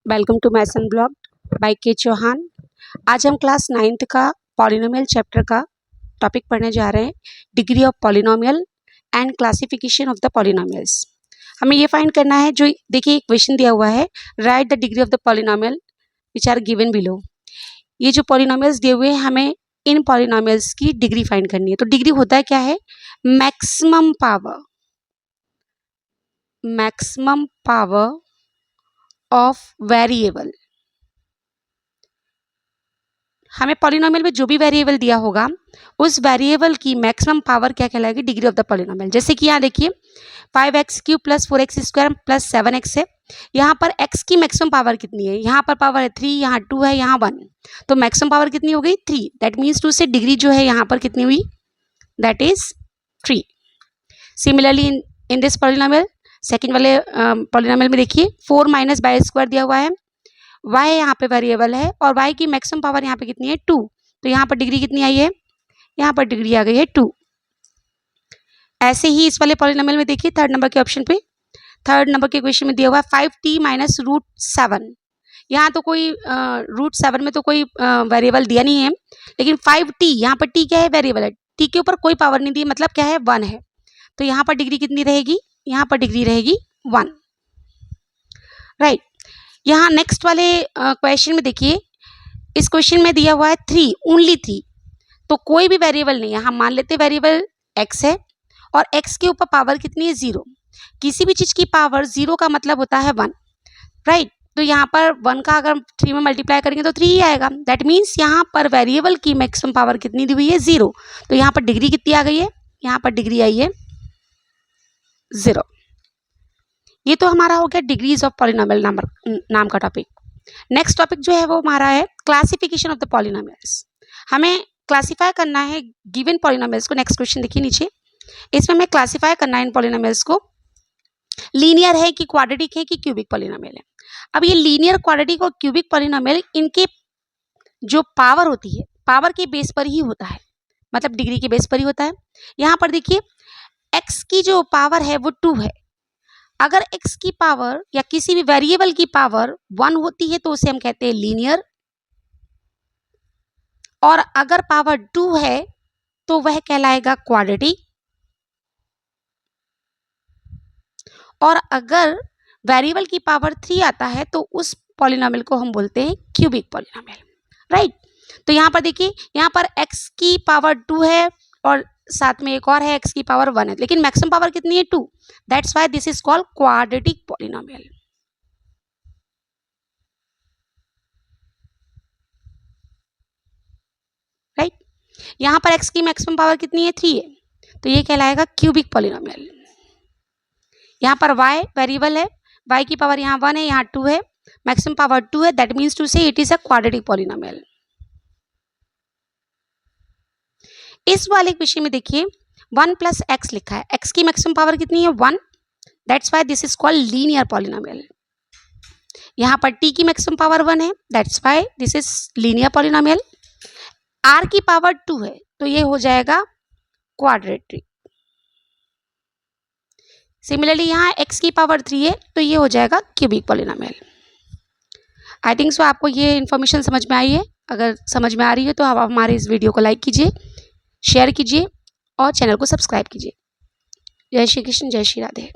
Welcome to Mason blog by K Chauhan. आज हम class 9th का पॉलिनोमियल चैप्टर का टॉपिक पढ़ने जा रहे हैं, degree of polynomial and classification of the polynomials. हमें ये फाइंड करना है, जो देखिए एक क्वेश्चन दिया हुआ है, write the degree of the polynomial which are given below. ये जो पॉलिनोमियल्स दिए हुए हैं, हमें इन पॉलिनोमियल्स की डिग्री फाइंड करनी है। तो डिग्री होता है क्या है? Maximum power of variable. हमें पॉलिनोमियल में जो भी वेरिएबल दिया होगा उस वेरिएबल की मैक्सिमम पावर क्या कहलाएगी? Degree of the polynomial. जैसे कि यहाँ देखिए 5x³ + 4x² + 7x है। यहाँ पर x की मैक्सिमम पावर कितनी है? यहाँ पर पावर है 3, यहाँ 2 है, यहाँ 1, तो मैक्सिमम पावर कितनी हो गई? 3। दैट मीन्स टू से डिग्री जो है यहाँ पर कितनी हुई? That is 3। Similarly in this polynomial, second वाले पॉलिनोमियल में देखिए 4 - y² दिया हुआ है। y यहाँ पे वेरिएबल है और y की मैक्सिमम पावर यहाँ पे कितनी है? 2। तो यहाँ पर डिग्री कितनी आई है? यहाँ पर डिग्री आ गई है 2। ऐसे ही इस वाले पॉलिनोमियल में देखिए थर्ड नंबर के ऑप्शन पे, थर्ड नंबर के क्वेश्चन में दिया हुआ है 5t - √7। यहाँ तो कोई √7 में तो कोई वेरिएबल दिया नहीं है, लेकिन 5t यहाँ पर t क्या है? वेरिएबल है। t के ऊपर कोई पावर नहीं दी, मतलब क्या है? 1 है। तो यहाँ पर डिग्री कितनी रहेगी? यहाँ पर डिग्री रहेगी 1। राइट। यहाँ नेक्स्ट वाले क्वेश्चन में देखिए, इस क्वेश्चन में दिया हुआ है 3, ओनली 3। तो कोई भी वेरिएबल नहीं है, हम मान लेते वेरिएबल x है और x के ऊपर पावर कितनी है? 0। किसी भी चीज की पावर 0 का मतलब होता है 1। राइट। तो यहाँ पर 1 का अगर 3 में मल्टीप्लाई करेंगे तो 3 ही आएगा। दैट मीन्स यहाँ पर वेरिएबल की मैक्सिमम पावर कितनी दी हुई है? 0। तो यहाँ पर डिग्री कितनी आ गई है? यहाँ पर डिग्री आई है 0। ये तो हमारा हो गया डिग्रीज ऑफ पॉलिनोमियल नाम का टॉपिक। नेक्स्ट टॉपिक जो है वो हमारा है क्लासिफिकेशन ऑफ द पॉलिनोमियल्स। हमें क्लासिफाई करना है गिवन पॉलिनोमियल्स को। नेक्स्ट क्वेश्चन देखिए नीचे, इसमें हमें क्लासिफाई करना है इन पॉलिनोमियल्स को, लीनियर है कि क्वाड्रेटिक है कि क्यूबिक पॉलिनोमियल है। अब ये लीनियर, क्वाड्रेटिक और क्यूबिक पॉलिनोमियल, इनके जो पावर होती है, पावर के बेस पर ही होता है, मतलब डिग्री के बेस पर ही होता है। यहाँ पर देखिए x की जो पावर है वो 2 है। अगर x की पावर या किसी भी वेरिएबल की पावर 1 होती है तो उसे हम कहते हैं लीनियर, और अगर पावर 2 है तो वह कहलाएगा क्वाड्रेटिक, और अगर वेरिएबल की पावर 3 आता है तो उस पॉलिनोमियल को हम बोलते हैं क्यूबिक पॉलिनोमियल। राइट। तो यहाँ पर देखिए, यहाँ पर x की पावर 2 है और साथ में एक और है x की पावर 1 है, लेकिन मैक्सिमम पावर कितनी है? 2। That's why this is called quadratic polynomial. Right. यहाँ पर x की मैक्सिमम पावर कितनी है? 3 है, तो ये कहलाएगा क्यूबिक पॉलिनोमियल। यहाँ पर y वेरिएबल है, y की पावर यहाँ 1 है, यहाँ 2 है, मैक्सिमम पावर 2 है, दैट मीन्स टू से it is a quadratic polynomial. इस वाले क्वेश्चन में देखिए 1 + x लिखा है, x की मैक्सिमम पावर कितनी है? 1। That's why this is called linear polynomial. यहाँ पर t की मैक्सिमम पावर 1 है, that's why this is linear polynomial. r की पावर 2 है, तो ये हो जाएगा क्वाड्रेटिक। सिमिलरली यहाँ x की पावर 3 है, तो ये हो जाएगा cubic polynomial. I think so आपको ये इन्फॉर्मेशन समझ में आई है। अगर समझ में आ रही है तो आप हमारे इस वीडियो को लाइक कीजिए, शेयर कीजिए और चैनल को सब्सक्राइब कीजिए। जय श्री कृष्ण, जय श्री राधे।